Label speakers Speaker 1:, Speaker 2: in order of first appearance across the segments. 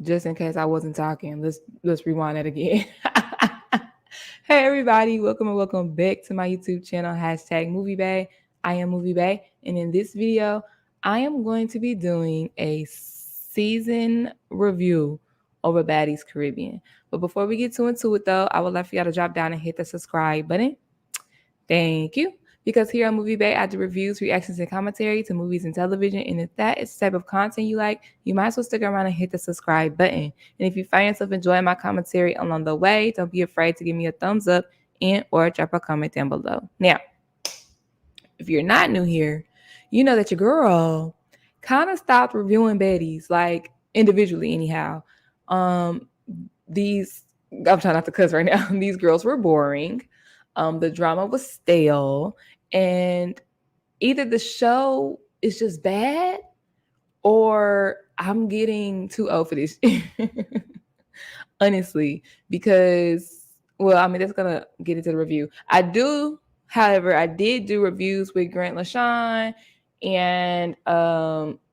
Speaker 1: Just in case I wasn't talking, let's rewind that again. Hey everybody, welcome back to my YouTube channel, #MovieBay. I am Movie Bay, and in this video, I am going to be doing a season review over Baddies Caribbean. But before we get too into it though, I would like for y'all to drop down and hit the subscribe button. Thank you. Because here on Movie Bay, I do reviews, reactions, and commentary to movies and television. And if that is the type of content you like, you might as well stick around and hit the subscribe button. And if you find yourself enjoying my commentary along the way, don't be afraid to give me a thumbs up and or drop a comment down below. Now, if you're not new here, you know that your girl kind of stopped reviewing Baddies, like individually anyhow. These, I'm trying not to cuss right now. These girls were boring. The drama was stale, and either the show is just bad or I'm getting too old for this. Honestly, because, well, I mean, that's going to get into the review. However, I did do reviews with Grant LaShawn and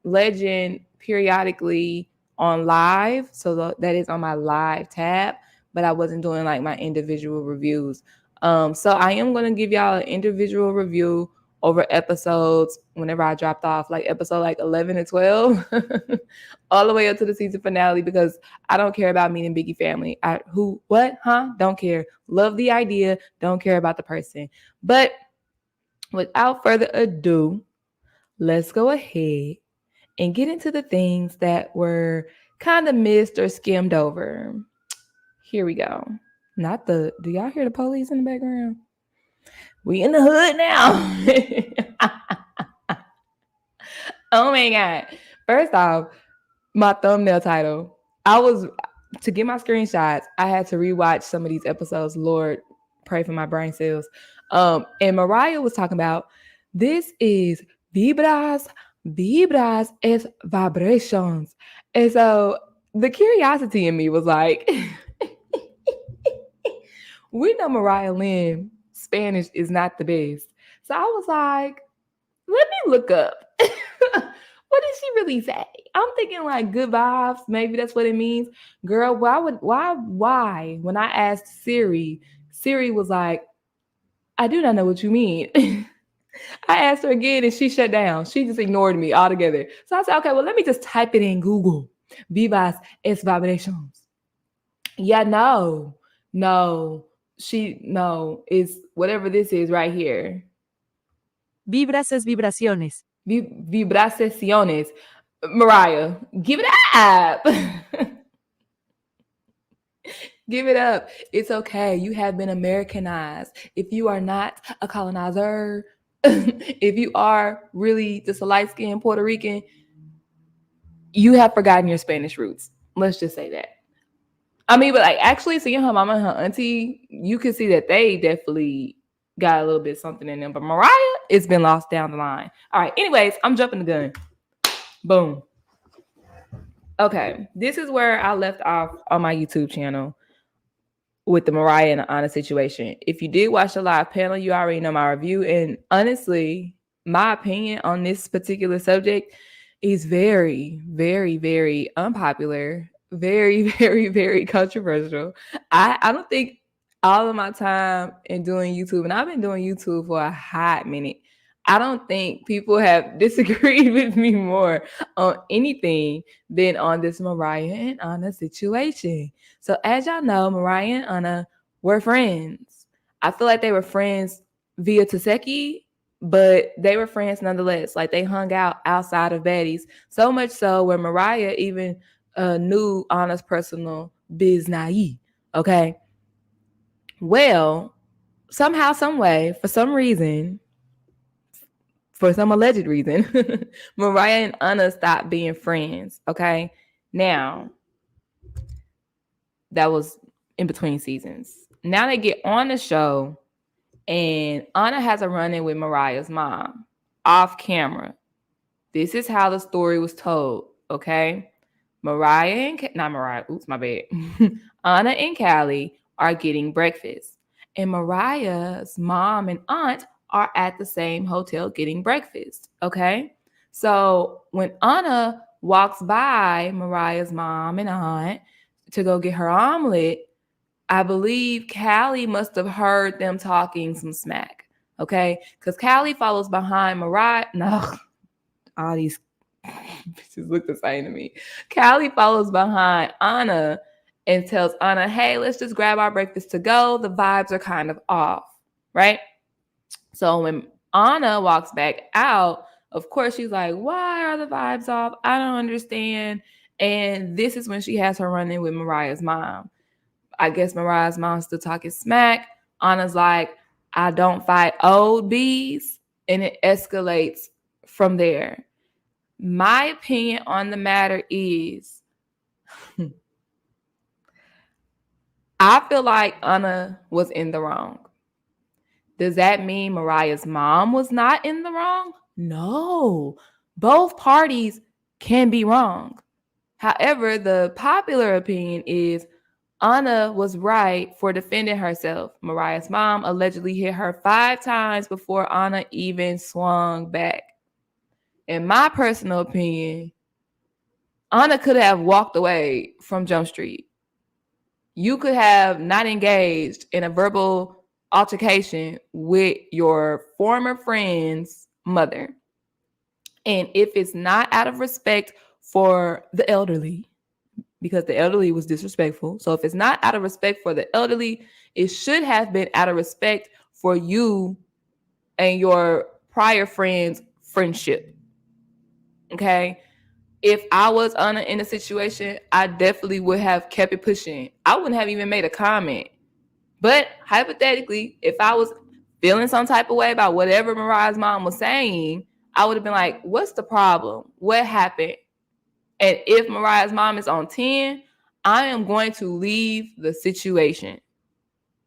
Speaker 1: Legend periodically on live. So that is on my live tab, but I wasn't doing like my individual reviews. So I am going to give y'all an individual review over episodes whenever I dropped off, like episode like 11 and 12, all the way up to the season finale, because I don't care about meeting Biggie family. Don't care. Love the idea. Don't care about the person. But without further ado, let's go ahead and get into the things that were kind of missed or skimmed over. Here we go. Do y'all hear the police in the background? We in the hood now. Oh my God. First off, my thumbnail title. To get my screenshots, I had to rewatch some of these episodes. Lord, pray for my brain cells. And Mariah was talking about, this is vibras es vibrations. And so the curiosity in me was like, we know Mariah Lynn Spanish is not the best. So I was like, let me look up. What did she really say? I'm thinking like good vibes. Maybe that's what it means. Girl, why? When I asked Siri was like, I do not know what you mean. I asked her again and she shut down. She just ignored me altogether. So I said, okay, well, let me just type it in Google. Vivas es vibrations. Yeah, no. It's whatever this is right here.
Speaker 2: Vibras es vibraciones.
Speaker 1: Vibraciones. Mariah, give it up. Give it up. It's okay. You have been Americanized. If you are not a colonizer, if you are really just a light-skinned Puerto Rican, you have forgotten your Spanish roots. Let's just say that. I mean, but like actually seeing her mama and her auntie, you can see that they definitely got a little bit something in them. But Mariah, it's been lost down the line. All right. Anyways, I'm jumping the gun. Boom. Okay. This is where I left off on my YouTube channel with the Mariah and Anna situation. If you did watch the live panel, you already know my review. And honestly, my opinion on this particular subject is very, very, very unpopular. Very, very, very controversial. I don't think all of my time in doing YouTube, and I've been doing YouTube for a hot minute, I don't think people have disagreed with me more on anything than on this Mariah and Anna situation. So as y'all know, Mariah and Anna were friends. I feel like they were friends via Teki, but they were friends nonetheless. Like they hung out outside of Baddies. So much so where Mariah even knew Anna's personal business. Okay. Well, somehow, some way, for some reason, for some alleged reason, Mariah and Anna stopped being friends. Okay. Now, that was in between seasons. Now they get on the show, and Anna has a run-in with Mariah's mom off camera. This is how the story was told. Okay. Anna and Callie are getting breakfast, and Mariah's mom and aunt are at the same hotel getting breakfast. Okay. So when Anna walks by Mariah's mom and aunt to go get her omelet, I believe Callie must have heard them talking some smack. Okay, because Callie follows behind Mariah. No, all these bitches look the same to me. Callie follows behind Anna and tells Anna, hey, let's just grab our breakfast to go. The vibes are kind of off, right? So when Anna walks back out, of course, she's like, why are the vibes off? I don't understand. And this is when she has her run in with Mariah's mom. I guess Mariah's mom's still talking smack. Anna's like, I don't fight old bees. And it escalates from there. My opinion on the matter is, I feel like Anna was in the wrong. Does that mean Mariah's mom was not in the wrong? No. Both parties can be wrong. However, the popular opinion is Anna was right for defending herself. Mariah's mom allegedly hit her 5 times before Anna even swung back. In my personal opinion, Anna could have walked away from Jump Street. You could have not engaged in a verbal altercation with your former friend's mother. And if it's not out of respect for the elderly, because the elderly was disrespectful. So if it's not out of respect for the elderly, it should have been out of respect for you and your prior friend's friendship. Okay? If I was in a situation, I definitely would have kept it pushing. I wouldn't have even made a comment. But hypothetically, if I was feeling some type of way about whatever Mariah's mom was saying, I would have been like, what's the problem? What happened? And if Mariah's mom is on 10, I am going to leave the situation.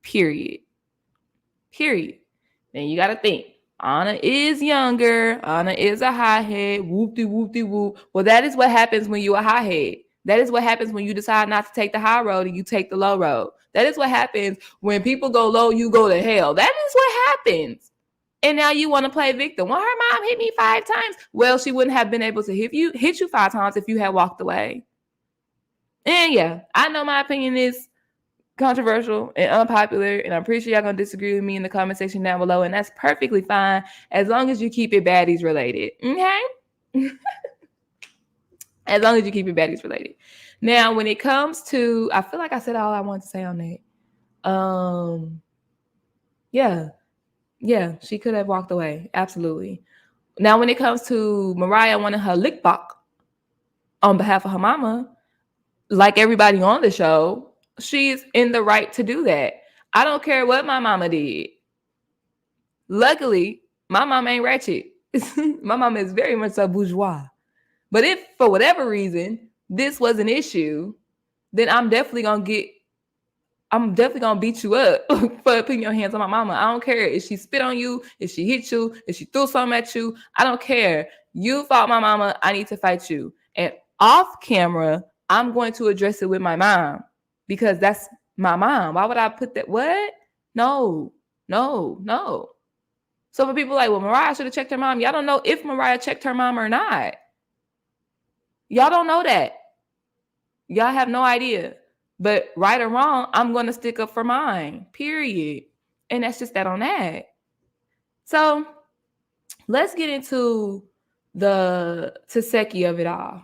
Speaker 1: Period. Then you got to think. Anna is younger. Anna is a hothead. Whoop-de-whoop-de-whoop. Well, that is what happens when you're a hothead. That is what happens when you decide not to take the high road and you take the low road. That is what happens when people go low, you go to hell. That is what happens. And now you want to play victim. Well, her mom hit me 5 times. Well, she wouldn't have been able to hit you 5 times if you had walked away. And yeah, I know my opinion is controversial and unpopular, and I'm pretty sure y'all gonna disagree with me in the comment section down below, and that's perfectly fine as long as you keep it baddies related. Okay? As long as you keep it baddies related. Now, when it comes to, I feel like I said all I wanted to say on that. Yeah, she could have walked away. Absolutely. Now, when it comes to Mariah wanting her lick back on behalf of her mama, like everybody on the show, she's in the right to do that. I don't care what my mama did. Luckily, my mama ain't ratchet. My mama is very much so bourgeois. But if for whatever reason this was an issue, then I'm definitely gonna beat you up for putting your hands on my mama. I don't care if she spit on you, if she hit you, if she threw something at you. I don't care. You fought my mama. I need to fight you. And off camera, I'm going to address it with my mom because that's my mom. Why would I put that? What? No. So for people like, well, Mariah should have checked her mom. Y'all don't know if Mariah checked her mom or not. Y'all don't know that. Y'all have no idea. But right or wrong, I'm going to stick up for mine, period. And that's just that on that. So let's get into the Teki of it all.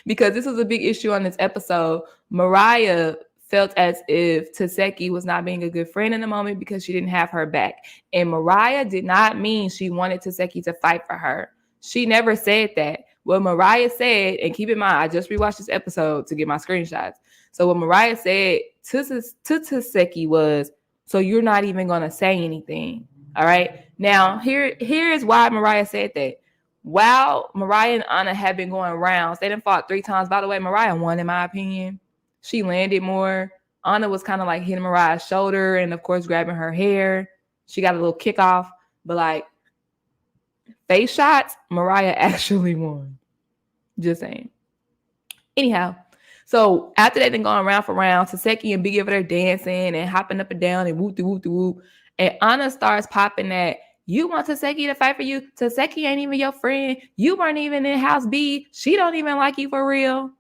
Speaker 1: Because this was a big issue on this episode. Mariah felt as if Teki was not being a good friend in the moment because she didn't have her back. And Mariah did not mean she wanted Teki to fight for her. She never said that. What Mariah said, and keep in mind, I just rewatched this episode to get my screenshots. So what Mariah said to Teki was, so you're not even going to say anything. All right. Now, here is why Mariah said that. While Mariah and Anna had been going rounds, they done fought 3 times. By the way, Mariah won, in my opinion. She landed more. Anna was kind of like hitting Mariah's shoulder and, of course, grabbing her hair. She got a little kick off. But, like, face shots, Mariah actually won. Just saying. Anyhow, so after they've been going round for round, Teki and Biggie over there dancing and hopping up and down and whoop-de-whoop-de-whoop. And Anna starts popping that You want Teki to fight for you? Teki ain't even your friend. You weren't even in House B. She don't even like you for real.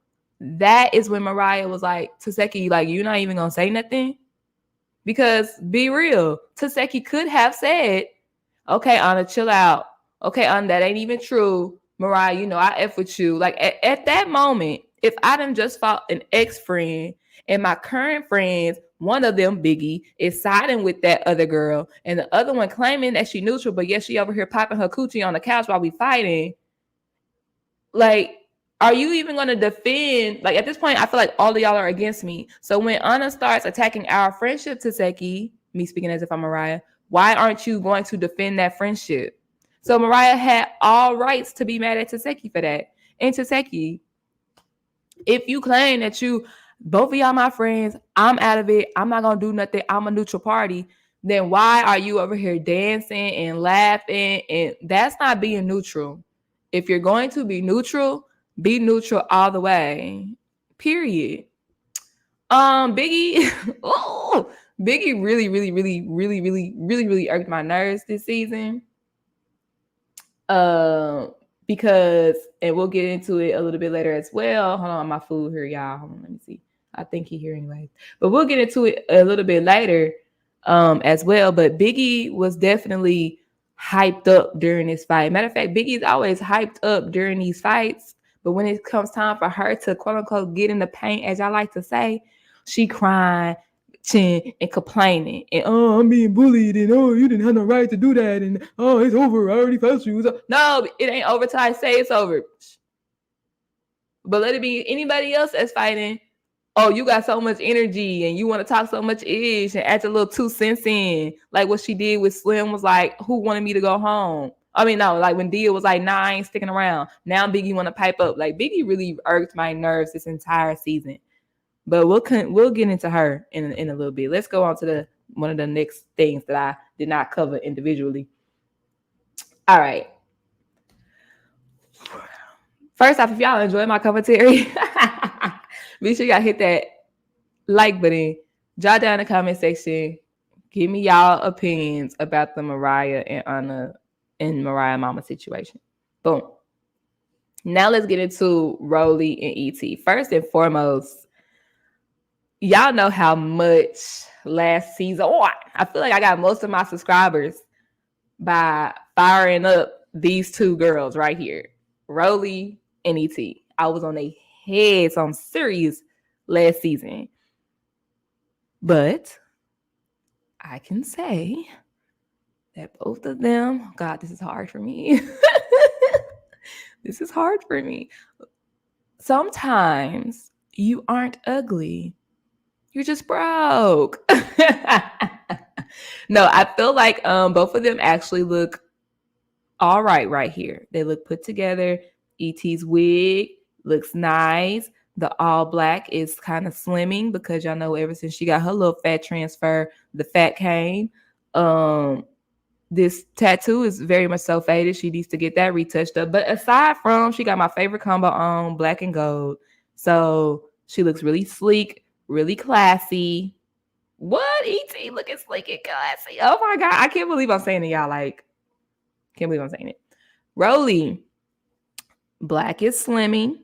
Speaker 1: That is when Mariah was like, Teki, like, you're not even gonna say nothing? Because be real, Teki could have said, okay, Anna, chill out. Okay, Anna, that ain't even true. Mariah, you know, I F with you. Like at that moment, if I done just fought an ex-friend and my current friends, one of them, Biggie, is siding with that other girl, and the other one claiming that she neutral, but yes, she over here popping her coochie on the couch while we fighting. Like, are you even going to defend? Like, at this point, I feel like all of y'all are against me. So when Anna starts attacking our friendship to Teki, me speaking as if I'm Mariah, why aren't you going to defend that friendship? So Mariah had all rights to be mad at Teki for that. And Teki, if you claim that you, both of y'all my friends, I'm out of it, I'm not going to do nothing, I'm a neutral party, then why are you over here dancing and laughing? And that's not being neutral. If you're going to be neutral all the way. Period. Biggie, oh, Biggie really irked my nerves this season. Because, and we'll get into it a little bit later as well. Hold on, my food here, y'all. Hold on, let me see. I think he here anyway. But we'll get into it a little bit later as well. But Biggie was definitely hyped up during this fight. Matter of fact, Biggie's always hyped up during these fights. But when it comes time for her to quote unquote get in the paint, as I like to say, she crying, and complaining, and oh, I'm being bullied, and oh, you didn't have no right to do that, and oh, it's over. I already felt you. No, it ain't over till I say it's over. But let it be anybody else that's fighting. Oh, you got so much energy and you want to talk so much ish and add a little 2 cents in. Like what she did with Slim was like, who wanted me to go home? I mean, no, like when Dia was like, nah, I ain't sticking around. Now Biggie want to pipe up. Like Biggie really irked my nerves this entire season. But we'll get into her in a little bit. Let's go on to one of the next things that I did not cover individually. All right. First off, if y'all enjoy my commentary, be sure y'all hit that like button. Jot down in the comment section. Give me y'all opinions about the Mariah and Anna and Mariah Mama situation. Boom. Now let's get into Roelly and ET. First and foremost, y'all know how much last season. Oh, I feel like I got most of my subscribers by firing up these two girls right here, Roelly and ET. I was on their heads on serious last season. But I can say that both of them, God, this is hard for me. This is hard for me. Sometimes you aren't ugly. You're just broke. No, I feel like both of them actually look all right here. They look put together. ET's wig looks nice. The all black is kind of slimming because y'all know ever since she got her little fat transfer, the fat came. This tattoo is very much so faded. She needs to get that retouched up. But aside from, she got my favorite combo on, black and gold. So she looks really sleek, really classy. What? ET looking sleek and classy. Oh my God. I can't believe I'm saying it, y'all. Like, can't believe I'm saying it. Roelly, black is slimming.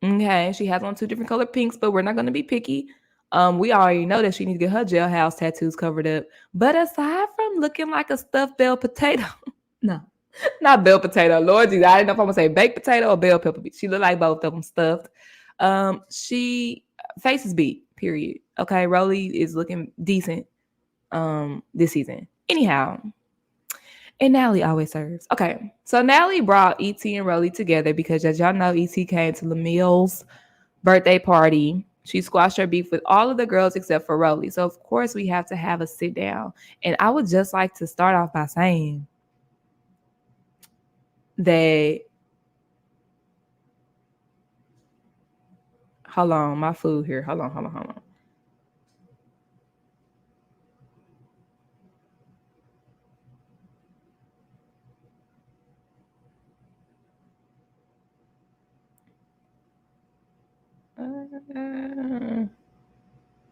Speaker 1: Okay, she has on 2 different color pinks, but we're not going to be picky. We already know that she needs to get her jailhouse tattoos covered up. But aside from looking like a stuffed bell potato, no, not bell potato. Lord Jesus, I didn't know if I'm gonna say baked potato or bell pepper. She looked like both of them stuffed. She face is beat. Period. Okay, Roelly is looking decent. This season. Anyhow. And Natalie always serves. Okay, so Natalie brought ET and Roelly together because, as y'all know, ET came to Lamille's birthday party. She squashed her beef with all of the girls except for Roelly. So, of course, we have to have a sit down. And I would just like to start off by saying that, hold on, my food here. Hold on.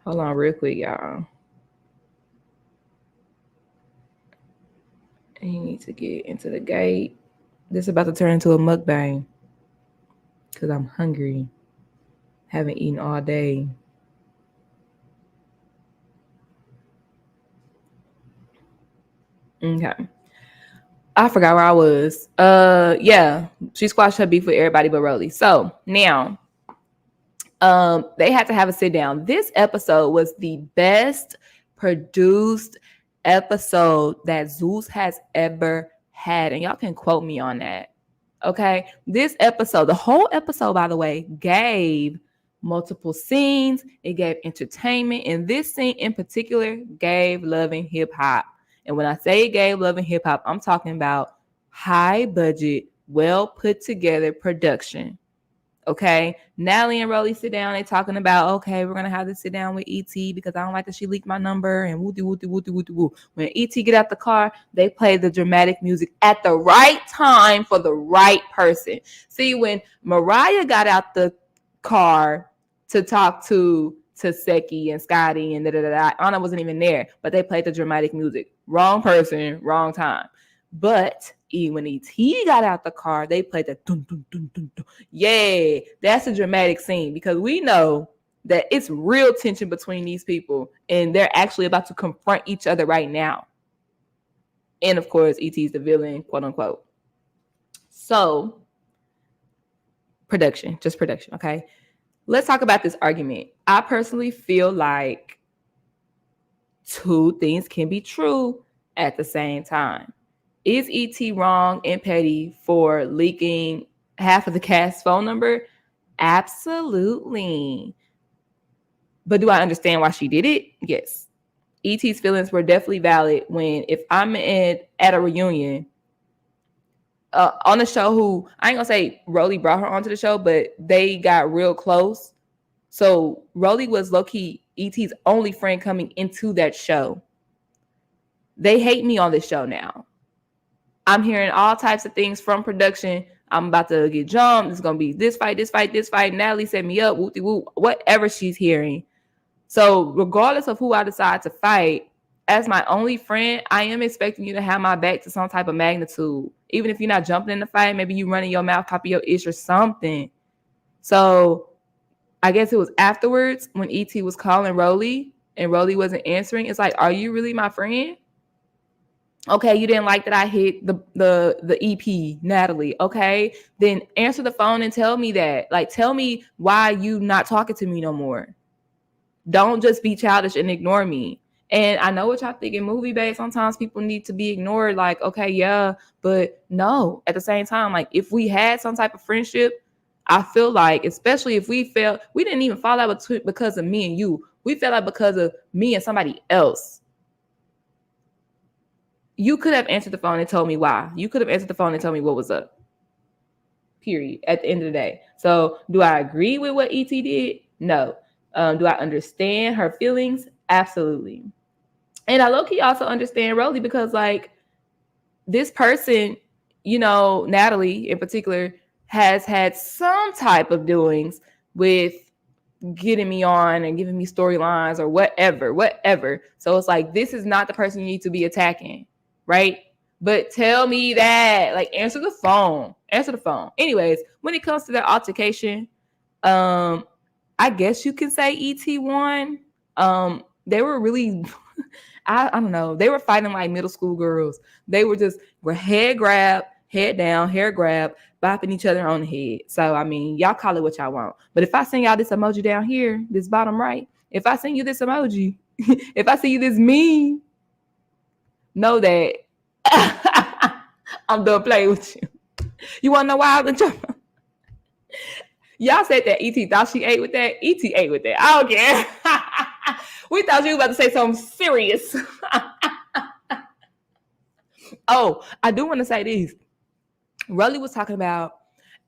Speaker 1: Hold on real quick, y'all. He needs to get into the gate. This is about to turn into a mukbang. Because I'm hungry. Haven't eaten all day. Okay. I forgot where I was. Yeah. She squashed her beef with everybody but Roelly. So now they had to have a sit down. This episode was the best produced episode that Zeus has ever had. And y'all can quote me on that. Okay. This episode, the whole episode, by the way, gave multiple scenes. It gave entertainment. And this scene in particular gave Love and Hip Hop. And when I say it gave Love and Hip Hop, I'm talking about high budget, well put together production. Okay, Natalie and Roelly sit down. They talking about, okay, we're gonna have to sit down with ET because I don't like that she leaked my number and woo woo woo woo woo. When ET get out the car, they play the dramatic music at the right time for the right person. See, when Mariah got out the car to talk to Teki and Scotty and Anna wasn't even there, but they played the dramatic music. Wrong person, wrong time. But when ET got out the car, they played the dun, dun, dun, dun, dun. Yeah, that's a dramatic scene because we know that it's real tension between these people and they're actually about to confront each other right now. And of course, ET's the villain, quote unquote. So, production, just production, okay? Let's talk about this argument. I personally feel like two things can be true at the same time. Is ET wrong and petty for leaking half of the cast's phone number? Absolutely. But do I understand why she did it? Yes. ET's feelings were definitely valid when if I'm at a reunion on a show who, I ain't gonna say Roelly brought her onto the show, but they got real close. So Roelly was low-key ET's only friend coming into that show. They hate me on this show now. I'm hearing all types of things from production. I'm about to get jumped. It's going to be this fight, this fight, this fight. Natalie set me up, whoop-de-whoop, whatever she's hearing. So regardless of who I decide to fight, as my only friend, I am expecting you to have my back to some type of magnitude. Even if you're not jumping in the fight, maybe you running your mouth, copy your ish or something. So I guess it was afterwards when ET was calling Roelly and Roelly wasn't answering. It's like, are you really my friend? Okay, you didn't like that I hit the EP, Natalie. Okay, then answer the phone and tell me that. Like, tell me why you not talking to me no more. Don't just be childish and ignore me. And I know what y'all think in movie base. Sometimes people need to be ignored. Like, okay, yeah, but no. At the same time, like if we had some type of friendship, I feel like, especially if we felt we didn't even fall out because of me and you. We fell out because of me and somebody else. You could have answered the phone and told me why. You could have answered the phone and told me what was up. Period. At the end of the day. So do I agree with what ET did? No. Do I understand her feelings? Absolutely. And I low-key also understand Roelly because like this person, you know, Natalie in particular, has had some type of doings with getting me on and giving me storylines or whatever. So it's like, this is not the person you need to be attacking. Right? But tell me that, like, answer the phone. Anyways, when it comes to that altercation, I guess you can say ET won. They were really, I don't know. They were fighting like middle school girls. They were head grab, head down, hair grab, bopping each other on the head. So, I mean, y'all call it what y'all want. But if I send y'all this emoji down here, this bottom right, if I send you this emoji, if I send you this meme, know that I'm done playing with you. You want to know why I was jumping? Y'all said that ET thought she ate with that. ET ate with that. I don't care. We thought you were about to say something serious. Oh, I do want to say this. Roelly was talking about,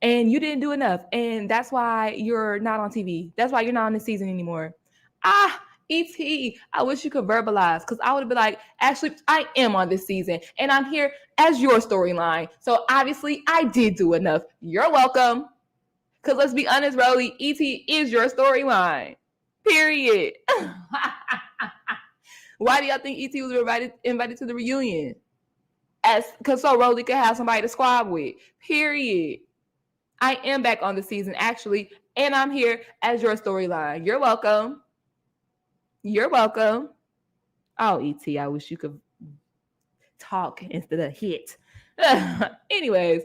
Speaker 1: and you didn't do enough, and that's why you're not on TV. That's why you're not on this season anymore. ET, I wish you could verbalize because I would have been like, actually, I am on this season and I'm here as your storyline. So obviously I did do enough. You're welcome. Because let's be honest, Roelly, ET is your storyline. Period. Why do y'all think ET was invited to the reunion? because so Roelly could have somebody to squab with. Period. I am back on the season, actually, and I'm here as your storyline. You're welcome. You're welcome. Oh, ET, I wish you could talk instead of hit. Anyways,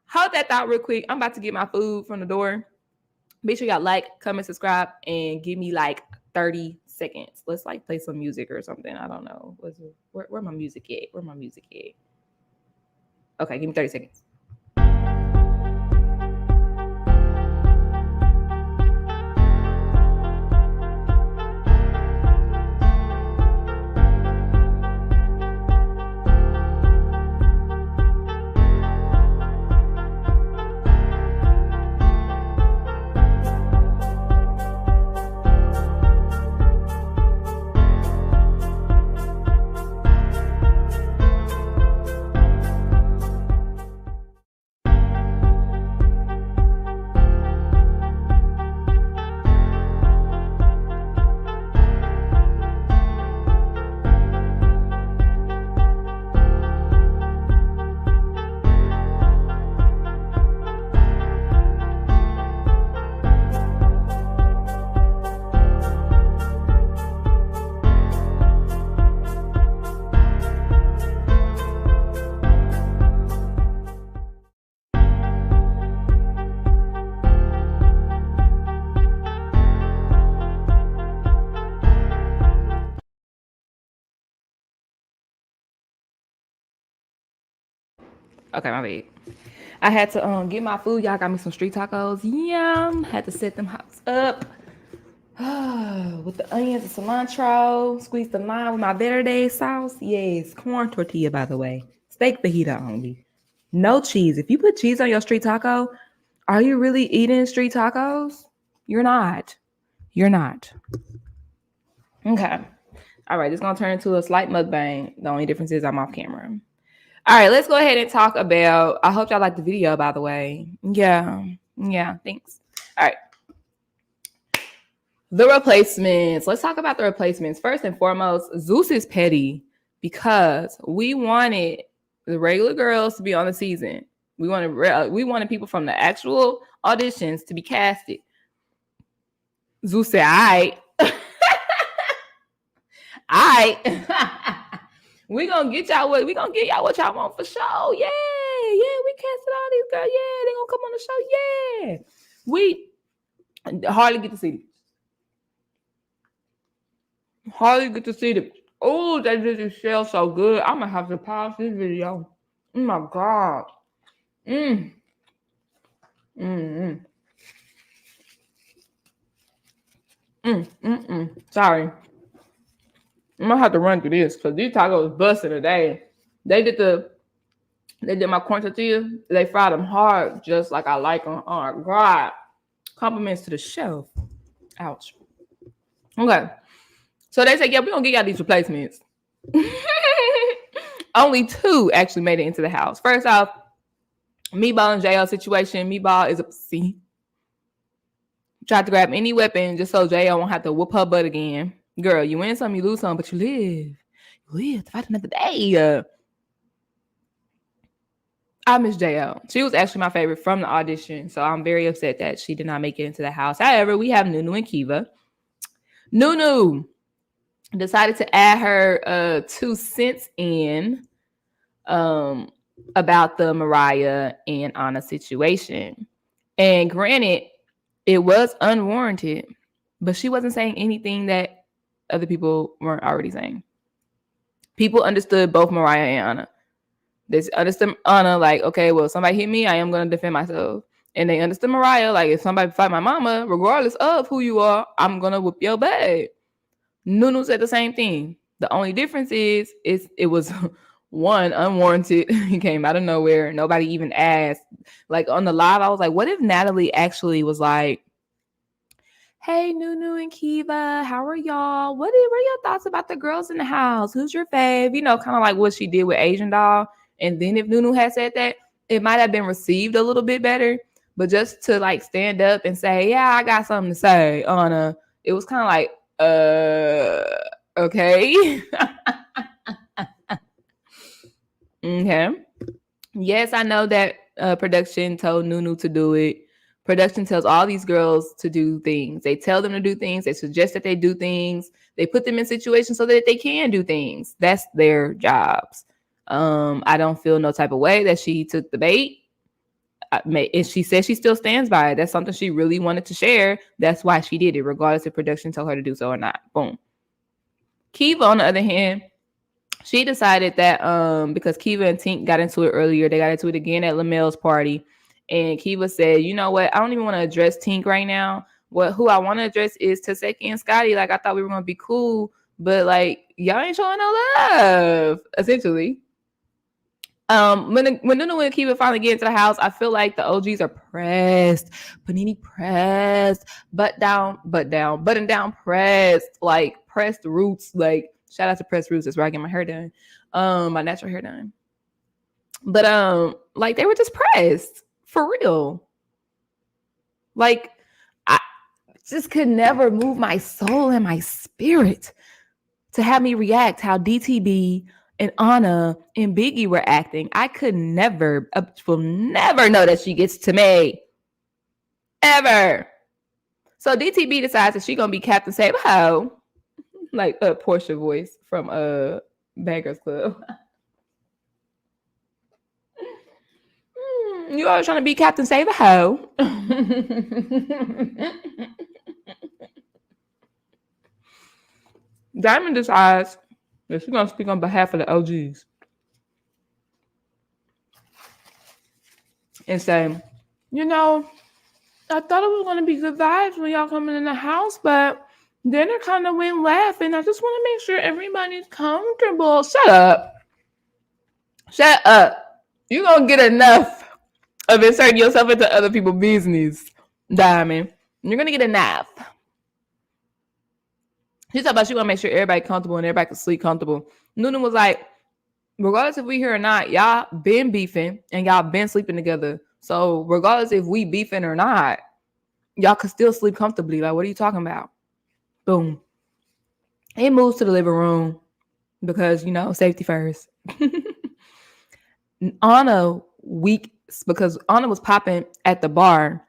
Speaker 1: hold that thought real quick. I'm about to get my food from the door. Make sure y'all like, comment, subscribe, and give me like 30 seconds. Let's like play some music or something. I don't know. Where my music at? Where my music at? Okay, give me 30 seconds. Okay, my bad. I had to get my food. Y'all got me some street tacos. Yum. Had to set them hops up with the onions and cilantro. Squeeze the lime with my verde sauce. Yes, corn tortilla, by the way. Steak fajita only. No cheese. If you put cheese on your street taco, are you really eating street tacos? You're not. You're not. Okay. All right, it's going to turn into a slight mukbang. The only difference is I'm off camera. All right, let's go ahead and talk about, I hope y'all liked the video, by the way. Yeah, thanks. All right. The replacements. Let's talk about the replacements. First and foremost, Zeus is petty because we wanted the regular girls to be on the season. We wanted people from the actual auditions to be casted. Zeus said, all right. We gonna get y'all what y'all want for sure. Yeah, we casted all these girls. Yeah, they gonna come on the show. Yeah, we hardly get to see them. Oh, that just smells so good. I'm gonna have to pause this video. Oh my god. Sorry. I'm gonna have to run through this because these tacos busting today. They did my corn tortilla. They fried them hard, just like I like them. Oh god. Compliments to the chef. Ouch. Okay. So they said, yeah, we're gonna get y'all these replacements. Only 2 actually made it into the house. First off, Meatball and JL situation. Meatball is a pussy. Tried to grab any weapon just so JL won't have to whoop her butt again. Girl, you win some, you lose some, but you live. You live to fight another day. I miss JL. She was actually my favorite from the audition, so I'm very upset that she did not make it into the house. However, we have Nunu and Kiva. Nunu decided to add her 2 cents in about the Mariah and Anna situation. And granted, it was unwarranted, but she wasn't saying anything that other people weren't already saying. People understood both Mariah and Anna. They understood Anna like, okay, well, if somebody hit me, I am going to defend myself. And they understood Mariah like, if somebody fight my mama, regardless of who you are, I'm going to whoop your butt. Nunu said the same thing. The only difference is it was one unwarranted. He came out of nowhere. Nobody even asked. Like on the live, I was like, what if Natalie actually was like, hey, Nunu and Kiva, how are y'all? What are your thoughts about the girls in the house? Who's your fave? You know, kind of like what she did with Asian Doll. And then if Nunu had said that, it might have been received a little bit better. But just to like stand up and say, yeah, I got something to say, Anna, it was kind of like, okay. Okay. Yes, I know that production told Nunu to do it. Production tells all these girls to do things. They tell them to do things. They suggest that they do things. They put them in situations so that they can do things. That's their jobs. I don't feel no type of way that she took the bait. And she says she still stands by it. That's something she really wanted to share. That's why she did it, regardless if production told her to do so or not. Boom. Kiva, on the other hand, she decided that because Kiva and Tink got into it earlier, they got into it again at Lamel's party. And Kiva said, you know what? I don't even want to address Tink right now. Who I want to address is Teki and Scotty. Like, I thought we were going to be cool, but like, y'all ain't showing no love, essentially. When Nunu and Kiva finally get into the house, I feel like the OGs are pressed. Panini pressed. Button down pressed. Like, pressed roots. Like, shout out to pressed roots. That's where I get my hair done. My natural hair done. But like, they were just pressed. For real. Like, I just could never move my soul and my spirit to have me react how DTB and Anna and Biggie were acting. I could never, will never know that she gets to me. Ever. So DTB decides that she's going to be Captain Save Ho. Like a Portia voice from Bankers Club. You always trying to be Captain Save a Ho. Diamond decides that she's going to speak on behalf of the OGs and say, you know, I thought it was going to be good vibes when y'all coming in the house, but then it kind of went left, and I just want to make sure everybody's comfortable. Shut up. Shut up. You're going to get enough of inserting yourself into other people's business, Diamond. You're going to get enough. She talked about she want to make sure everybody comfortable and everybody can sleep comfortable. Nunu was like, regardless if we here or not, y'all been beefing and y'all been sleeping together. So regardless if we beefing or not, y'all could still sleep comfortably. Like, what are you talking about? Boom. It moves to the living room because, you know, safety first. Anna weak because Anna was popping at the bar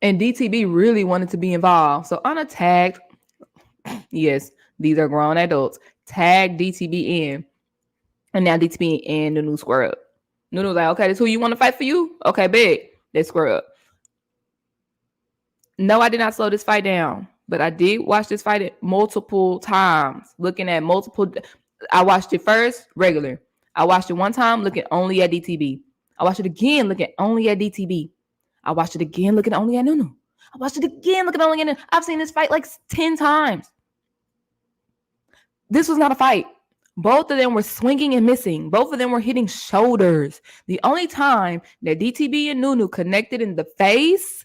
Speaker 1: and DTB really wanted to be involved. So Anna tagged, yes, these are grown adults, tagged DTB in. And now DTB and Nunu square up. Nunu was like, okay, this who you want to fight for you? Okay, big. They square up. No, I did not slow this fight down, but I did watch this fight multiple times, looking at multiple. I watched it first, regular. I watched it one time, looking only at DTB. I watched it again, looking only at DTB. I watched it again, looking only at Nunu. I watched it again, looking only at Nunu. I've seen this fight like 10 times. This was not a fight. Both of them were swinging and missing. Both of them were hitting shoulders. The only time that DTB and Nunu connected in the face,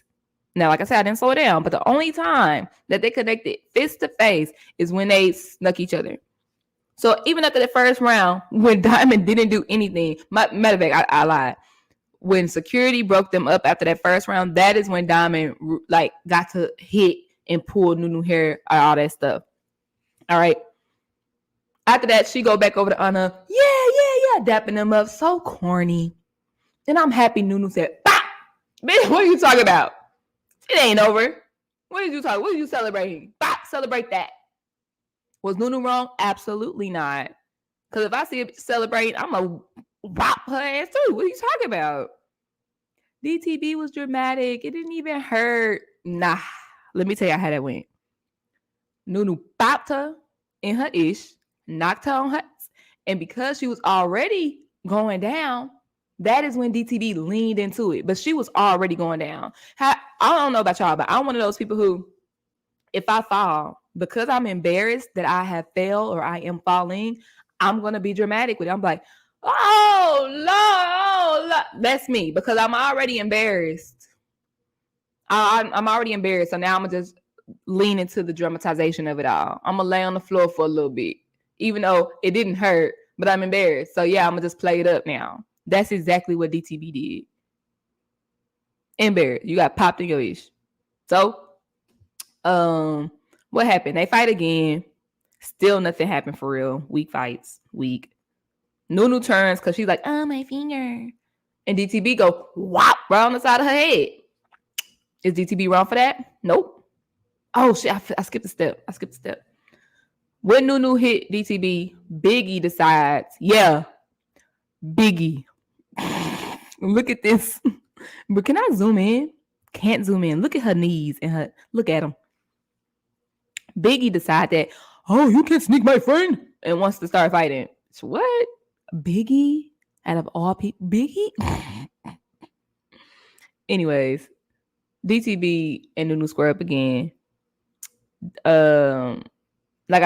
Speaker 1: now, like I said, I didn't slow it down, but the only time that they connected fist to face is when they snuck each other. So even after the first round, when Diamond didn't do anything, matter of fact, I lied. When security broke them up after that first round, that is when Diamond like got to hit and pull Nunu hair, all that stuff. All right. After that, she go back over to Anna. Yeah, dapping them up. So corny. And I'm happy Nunu said, "Bah! Bitch, what are you talking about? It ain't over. What did you talk? What are you celebrating? Bah! Celebrate that." Was Nunu wrong? Absolutely not. Because if I see it celebrating, I'm going to whop her ass too. What are you talking about? DTB was dramatic. It didn't even hurt. Nah. Let me tell you how that went. Nunu bopped her in her ish, knocked her on her, and because she was already going down, that is when DTB leaned into it. But she was already going down. I don't know about y'all, but I'm one of those people who, if I fall, because I'm embarrassed that I have failed or I am falling, I'm going to be dramatic with it. I'm like, oh, Lord. That's me because I'm already embarrassed. I'm already embarrassed. So now I'm going to just lean into the dramatization of it all. I'm going to lay on the floor for a little bit, even though it didn't hurt, but I'm embarrassed. So yeah, I'm going to just play it up now. That's exactly what DTB did. Embarrassed. You got popped in your ish. So, what happened? They fight again. Still nothing happened for real. Weak fights. Weak. Nunu turns because she's like, oh, my finger. And DTB go, whop, right on the side of her head. Is DTB wrong for that? Nope. Oh, shit, I skipped a step. When Nunu hit DTB, Biggie decides, yeah, Biggie. Look at this. But can I zoom in? Can't zoom in. Look at her knees and look at them. Biggie decides that, oh, you can't sneak my friend, and wants to start fighting. So what? Biggie? Out of all people, Biggie? Anyways, DTB and Nunu square up again. Like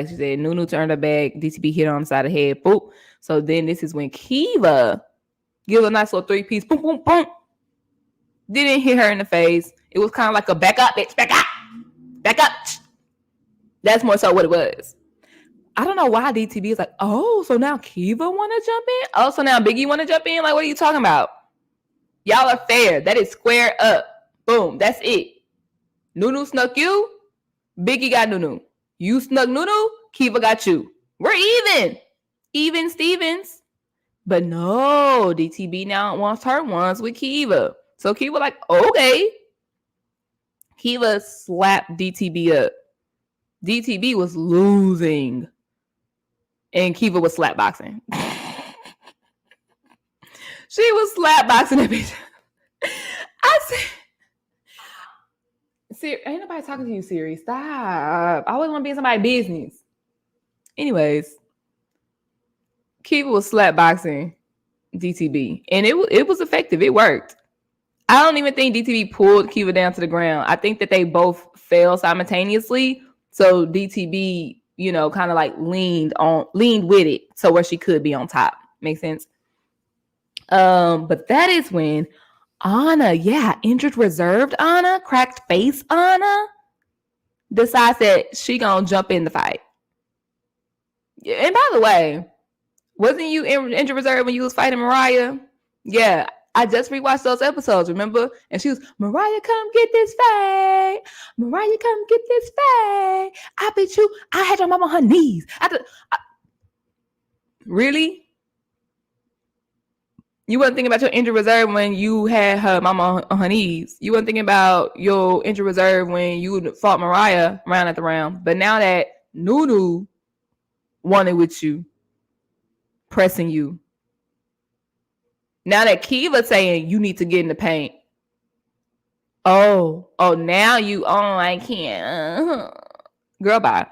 Speaker 1: she said, Nunu turned her back. DTB hit her on the side of the head. Boop. So then this is when Kiva give a nice little 3-piece. Boom, boom, boom. Didn't hit her in the face. It was kind of like a back up, bitch. Back up. Back up. That's more so what it was. I don't know why DTB is like, oh, so now Kiva want to jump in? Oh, so now Biggie want to jump in? Like, what are you talking about? Y'all are fair. That is square up. Boom. That's it. Nunu snuck you. Biggie got Nunu. You snuck Nunu. Kiva got you. We're even. Even Stevens. But no, DTB now wants her ones with Kiva. So Kiva like, okay. Kiva slapped DTB up. DTB was losing. And Kiva was slapboxing. She was slapboxing that bitch. I said, ain't nobody talking to you, Siri. Stop. I always want to be in somebody's business. Anyways, Kiva was slapboxing DTB. And it was effective. It worked. I don't even think DTB pulled Kiva down to the ground. I think that they both fell simultaneously. So DTB, kind of like leaned with it. So where she could be on top. Makes sense? But that is when Anna, injured reserved Anna, cracked face Anna, decides that she gonna jump in the fight. And by the way, wasn't you injured reserve when you was fighting Mariah? Yeah, I just rewatched those episodes, remember? And she was, Mariah, come get this fight. Mariah, come get this fight. I bet you, I had your mom on her knees. Really? You wasn't thinking about your injured reserve when you had her mama on her knees. You wasn't thinking about your injured reserve when you fought Mariah round at the round. But now that Nunu wanted with you, pressing you. Now that Kiva saying you need to get in the paint. Oh, now I can't. Girl, bye.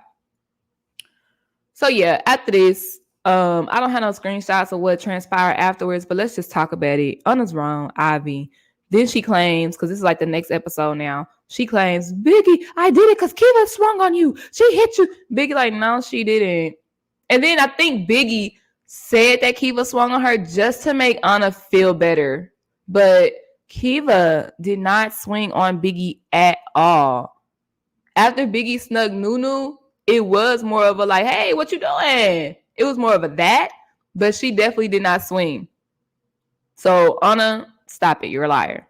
Speaker 1: So yeah, after this, I don't have no screenshots of what transpired afterwards, but let's just talk about it. Anna's wrong, Ivy. Then she claims, because this is like the next episode now, she claims, Biggie, I did it because Kiva swung on you. She hit you. Biggie like, no, she didn't. And then I think Biggie said that Kiva swung on her just to make Anna feel better. But Kiva did not swing on Biggie at all. After Biggie snuck Nunu, it was more of a like, hey, what you doing? It was more of a that, but she definitely did not swing. So Anna, stop it. You're a liar.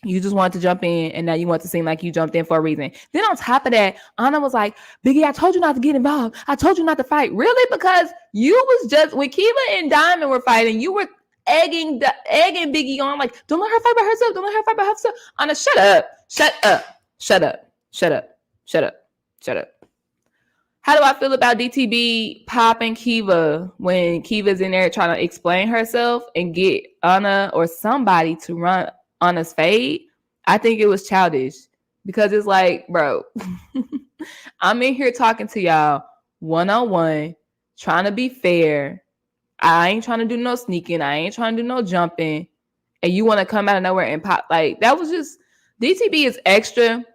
Speaker 1: You just wanted to jump in, and now you want to seem like you jumped in for a reason. Then on top of that, Anna was like, Biggie, I told you not to get involved. I told you not to fight. Really? Because you was just, when Kiva and Diamond were fighting, you were egging Biggie on, like, don't let her fight by herself. Don't let her fight by herself. Anna, shut up. Shut up. Shut up. Shut up. Shut up. Shut up. How do I feel about DTB popping Kiva when Kiva's in there trying to explain herself and get Anna or somebody to run Anna's fade? I think it was childish because it's like, bro, I'm in here talking to y'all one-on-one, trying to be fair. I ain't trying to do no sneaking. I ain't trying to do no jumping. And you want to come out of nowhere and pop. Like, that was just, DTB is extra.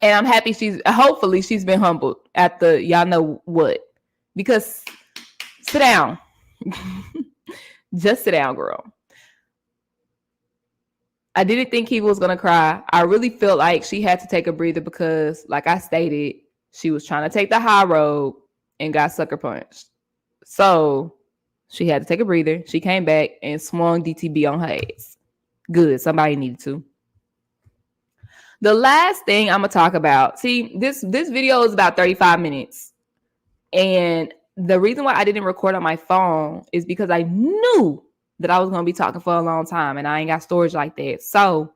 Speaker 1: And I'm happy hopefully she's been humbled at the y'all know what. Because sit down. Just sit down, girl. I didn't think Kiva was going to cry. I really felt like she had to take a breather because, like I stated, she was trying to take the high road and got sucker punched. So she had to take a breather. She came back and swung DTB on her ass. Good. Somebody needed to. The last thing I'm going to talk about, see, this video is about 35 minutes. And the reason why I didn't record on my phone is because I knew that I was going to be talking for a long time and I ain't got storage like that. So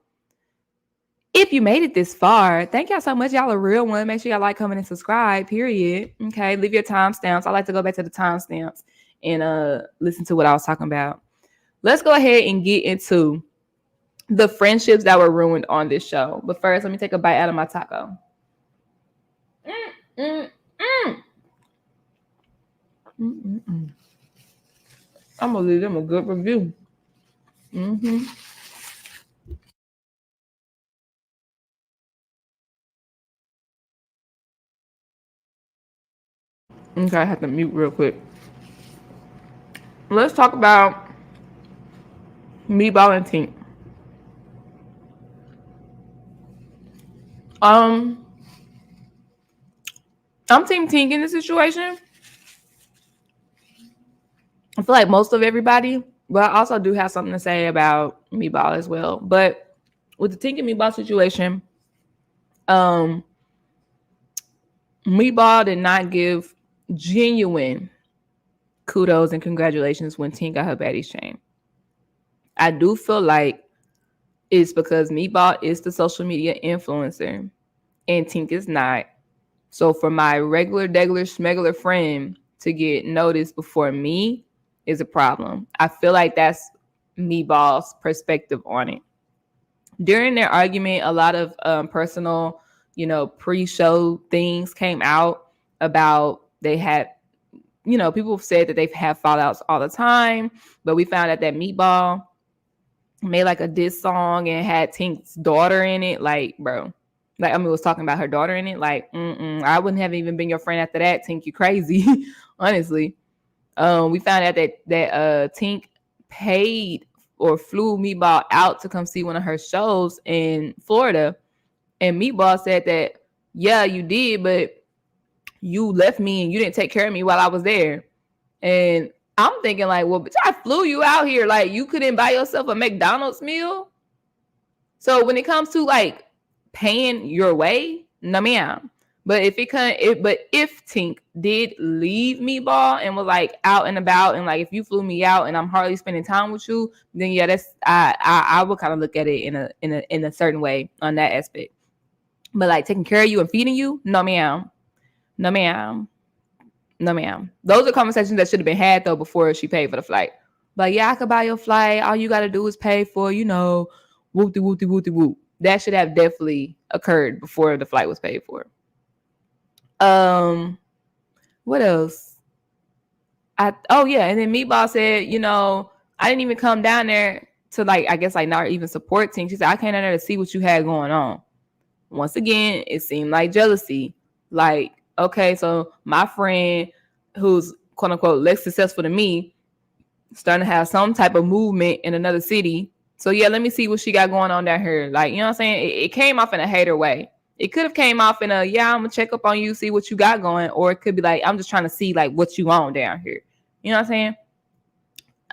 Speaker 1: if you made it this far, thank y'all so much. Y'all a real one. Make sure y'all like, comment, and subscribe, period. Okay, leave your timestamps. I like to go back to the timestamps and listen to what I was talking about. Let's go ahead and get into the friendships that were ruined on this show. But first, let me take a bite out of my taco. I'm gonna leave them a good review. Okay, I have to mute real quick. Let's talk about Meatball and Tink. I'm Team Tink in this situation. I feel like most of everybody, but I also do have something to say about Meatball as well. But with the Tink and Meatball situation, Meatball did not give genuine kudos and congratulations when Tink got her Baddies chain. I do feel like it's because Meatball is the social media influencer and Tink is not. So for my regular, schmegular friend to get noticed before me is a problem. I feel like that's Meatball's perspective on it. During their argument, a lot of personal, pre-show things came out about they had, people said that they've had fallouts all the time, but we found out that Meatball made like a diss song and had Tink's daughter in it. Like, bro, was talking about her daughter in it. Like, I wouldn't have even been your friend after that. Tink, you crazy, honestly. We found out that Tink paid or flew Meatball out to come see one of her shows in Florida. And Meatball said that, yeah, you did, but you left me and you didn't take care of me while I was there. And I'm thinking like, well, bitch, I flew you out here. Like, you couldn't buy yourself a McDonald's meal? So when it comes to like paying your way, no ma'am. But if Tink did leave Meatball and was like out and about and like if you flew me out and I'm hardly spending time with you, then yeah, that's I would kind of look at it in a certain way on that aspect. But like taking care of you and feeding you, no ma'am. No ma'am. No ma'am. Those are conversations that should have been had though before she paid for the flight. But yeah, I could buy your flight. All you gotta do is pay for, whoop-de-whoop-de-whoop-de-whoop. That should have definitely occurred before the flight was paid for. What else? And then Meatball said, I didn't even come down there to like, I guess like not even support Tink. She said, I came down there to see what you had going on. Once again, it seemed like jealousy. Like, okay, so my friend who's quote unquote less successful than me, starting to have some type of movement in another city. So yeah, let me see what she got going on down here. Like, you know what I'm saying? It came off in a hater way. It could have came off in a, yeah, I'm gonna check up on you, see what you got going, or it could be like, I'm just trying to see like what you on down here. You know what I'm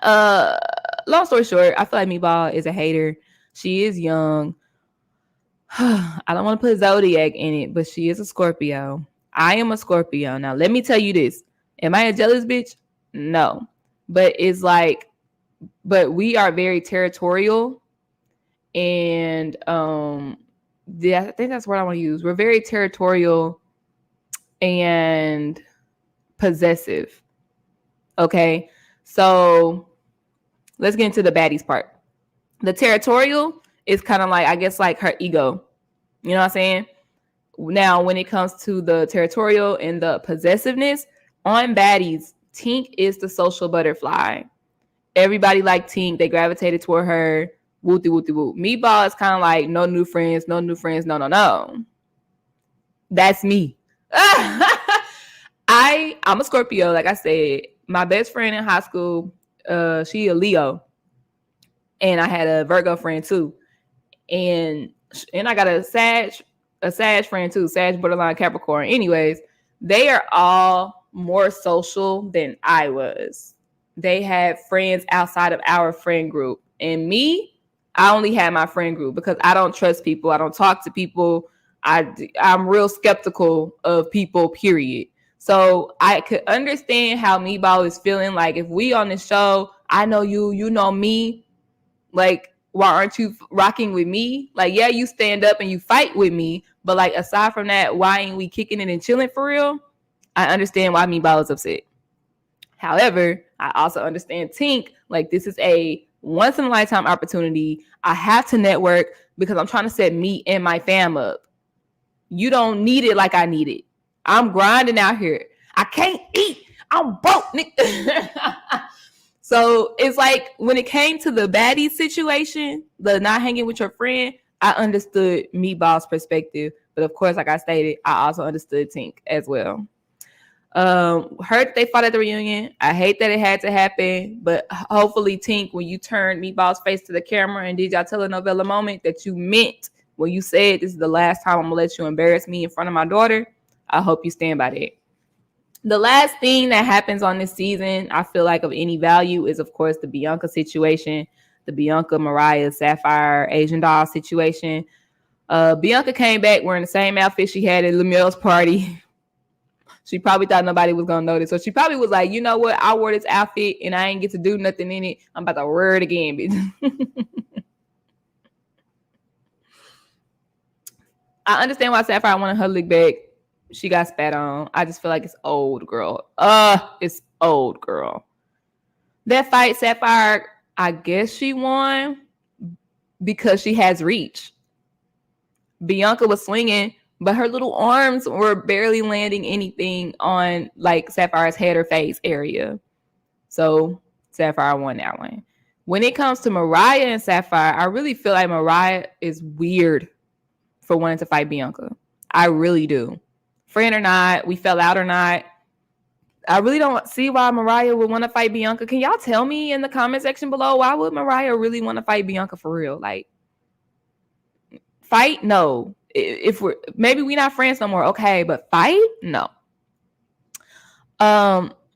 Speaker 1: saying? Long story short, I feel like Meatball is a hater. She is young. I don't want to put Zodiac in it, but she is a Scorpio. I am a Scorpio. Now, let me tell you this. Am I a jealous bitch? No. But it's like, but we are very territorial. And I think that's what I want to use. We're very territorial and possessive. Okay. So let's get into the baddies part. The territorial is kind of like, I guess, like her ego. You know what I'm saying? Now, when it comes to the territorial and the possessiveness, on baddies, Tink is the social butterfly. Everybody liked Tink. They gravitated toward her. Wooty, wooty, woo. Meatball is kind of like, no new friends, no. That's me. I'm a Scorpio, like I said. My best friend in high school, she a Leo. And I had a Virgo friend too. And I got a Sag friend too, Sag, borderline, Capricorn. Anyways, they are all more social than I was. They had friends outside of our friend group. And me, I only had my friend group because I don't trust people. I don't talk to people. I'm real skeptical of people, period. So I could understand how Meatball is feeling. Like, if we on the show, I know you, you know me. Like, why aren't you rocking with me? Like, yeah, you stand up and you fight with me, but like, aside from that, why ain't we kicking it and chilling for real? I understand why Meatball is upset. However, I also understand Tink. Like, this is a once in a lifetime opportunity. I have to network because I'm trying to set me and my fam up. You don't need it like I need it. I'm grinding out here. I can't eat. I'm broke, nigga. So it's like, when it came to the Baddies situation, the not hanging with your friend, I understood Meatball's perspective. But of course, like I stated, I also understood Tink as well. Heard they fought at the reunion. I hate that it had to happen, but hopefully, Tink, when you turned Meatball's face to the camera and did y'all telenovela moment, that you meant when you said this is the last time I'm gonna let you embarrass me in front of my daughter. I hope you stand by that. The last thing that happens on this season, I feel like, of any value is, of course, the Bianca situation, the Bianca, Mariah, Sapphire, Asian doll situation. Bianca came back wearing the same outfit she had at Lemuel's party. She probably thought nobody was gonna notice, so she probably was like, you know what? I wore this outfit and I ain't get to do nothing in it. I'm about to wear it again, bitch. I understand why Sapphire wanted her lick back. She got spat on. I just feel like it's old, girl. It's old, girl. That fight, Sapphire, I guess she won because she has reach. Bianca was swinging, but her little arms were barely landing anything on like Sapphire's head or face area. So Sapphire won that one. When it comes to Mariah and Sapphire, I really feel like Mariah is weird for wanting to fight Bianca. I really do. Friend or not, we fell out or not, I really don't see why Mariah would want to fight Bianca. Can y'all tell me in the comment section below, why would Mariah really want to fight Bianca for real? Like, fight? No. If we're maybe we're not friends no more, okay, but fight? No.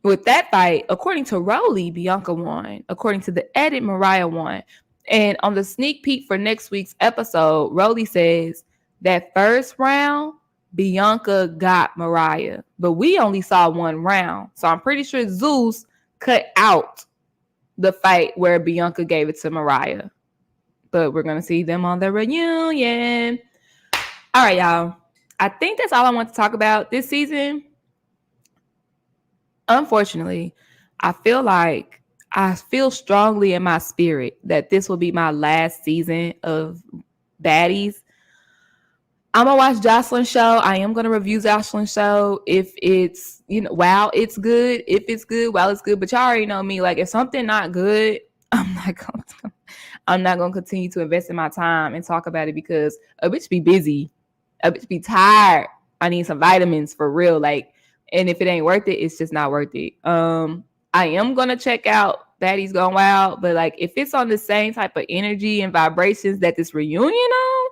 Speaker 1: With that fight, according to Roelly, Bianca won. According to the edit, Mariah won. And on the sneak peek for next week's episode, Roelly says that first round, Bianca got Mariah, but we only saw one round. So I'm pretty sure Zeus cut out the fight where Bianca gave it to Mariah. But we're going to see them on the reunion. All right, y'all. I think that's all I want to talk about this season. Unfortunately, I feel strongly in my spirit that this will be my last season of Baddies. I'm gonna watch Jocelyn's show. I am gonna review Jocelyn's show if it's, while it's good. If it's good, while it's good. But y'all already know me. Like, if something not good, I'm not gonna continue to invest in my time and talk about it, because a bitch be busy, a bitch be tired. I need some vitamins for real. Like, and if it ain't worth it, it's just not worth it. I am gonna check out Baddies Gone Wild, but like, if it's on the same type of energy and vibrations that this reunion on,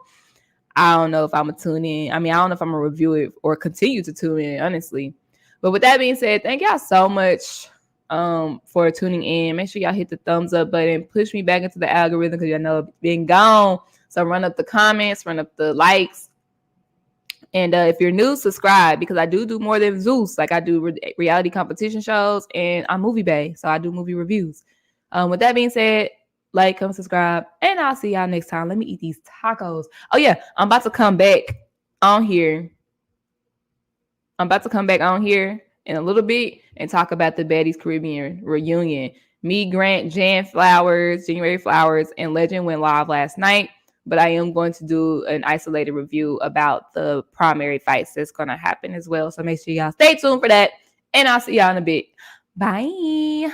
Speaker 1: I don't know if I'm gonna tune in. I don't know if I'm gonna review it or continue to tune in, honestly. But with that being said, thank y'all so much for tuning in. Make sure y'all hit the thumbs up button, push me back into the algorithm, because y'all know it's been gone. So run up the comments, run up the likes. And if you're new, subscribe, because I do more than Zeus. Like, I do reality competition shows, and I'm movie bae, so I do movie reviews. With that being said, like, comment, subscribe, and I'll see y'all next time. Let me eat these tacos. Oh yeah, I'm about to come back on here. in a little bit and talk about the Baddies Caribbean reunion. Me, Grant, January Flowers, and Legend went live last night. But I am going to do an isolated review about the primary fights that's going to happen as well. So make sure y'all stay tuned for that. And I'll see y'all in a bit. Bye.